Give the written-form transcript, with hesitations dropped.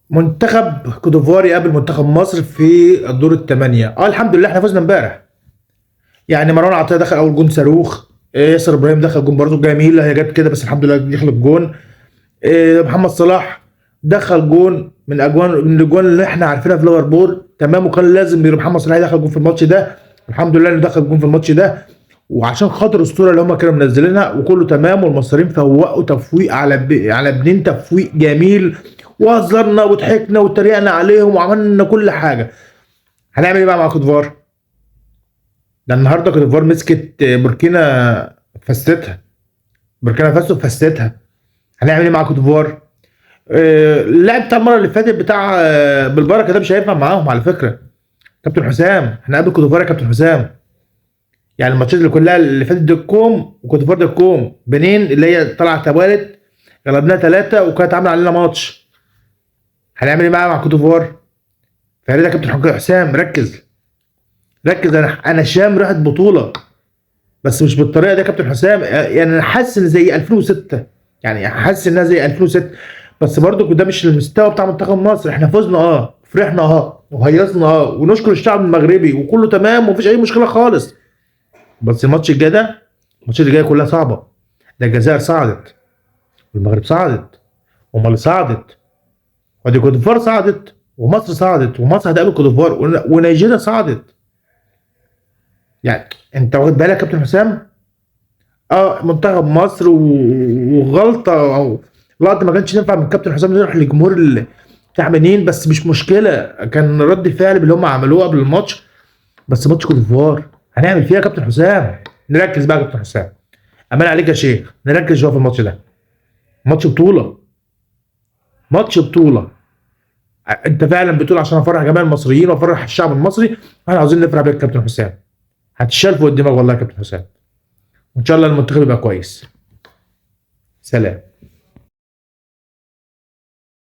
منتخب كوت ديفوار يقابل منتخب مصر في الدور الثمانية. الحمد لله احنا فزنا امبارح. يعني مروان عطية دخل اول جون صاروخ، ياسر ابراهيم دخل جون برضه جميل، هي جت كده بس الحمد لله دخل الجون. محمد صلاح دخل جون من الاجوان اللي احنا عارفينها في ليفربول تمام، وكان لازم محمد صلاح يدخل جون في الماتش ده. الحمد لله انه دخل جون في الماتش ده، وعشان خاطر الصوره اللي هم كانوا منزلينها وكله تمام، والمصريين فوقوا تفويق على ابنين، تفويق جميل، وهزرنا وضحكنا واتريقنا عليهم وعملنا كل حاجه. هنعمل ايه بقى مع كوت ديفوار؟ ده النهارده كوت ديفوار مسكت بوركينا، فستها. بوركينا فاسو فستها. هنعمل ايه مع كوت ديفوار؟ اللاعب بتاع المره اللي فاتت بتاع بالبركه ده مش هينفع معاهم على فكره. كابتن حسام، احنا قابل كوت ديفوار يا كابتن حسام. يعني الماتشات اللي كلها اللي فاتت دي كوم، وكوت ديفوار دي كوم بنين اللي هي طلعت توالت، غلبناها ثلاثه وكانت عامله علينا ماتش. هنعمل ايه بقى مع كوت ديفوار؟ فيا ريت يا كابتن حسام ركز. ركز، انا شام ريحه بطوله، بس مش بالطريقه دي يا كابتن حسام. يعني انا حاسس ان زي 2006، يعني حاسس انها زي 2006، بس برضو ده مش المستوى بتاع منتخب مصر. احنا فزنا فرحنا وهيصنا ونشكر الشعب المغربي وكله تمام ومفيش اي مشكله خالص. بس الماتش الجاي ده، الماتشات اللي جايه كلها صعبه. ده الجزائر صعدت، والمغرب صعدت، ومالي صعدت، وادي كوت ديفوار صعدت، ومصر صعدت، ومصر هتقابل كوت ديفوار، ونيجيريا صعدت. يعني انت واخد بالك يا كابتن حسام؟ منتخب مصر وغلطه او لقطه ما كانش ينفع من كابتن حسام يروح لجمهور التعبانين، بس مش مشكله، كان رد الفعل باللي هم عملوه قبل الماتش. بس ماتش كوت ديفوار هنعمل فيها يا كابتن حسام. نركز بقى يا كابتن حسام، امان عليك يا شيخ، نركز شويه في الماتش ده. ماتش بطوله، ماتش بطوله. انت فعلا بتقول عشان افرح جميع المصريين وافرح الشعب المصري. احنا عاوزين نفرح بيك يا كابتن حسام. هتشال فوق الدماغ والله يا كابتن حسام، وان شاء الله المنتخب يبقى كويس. سلام.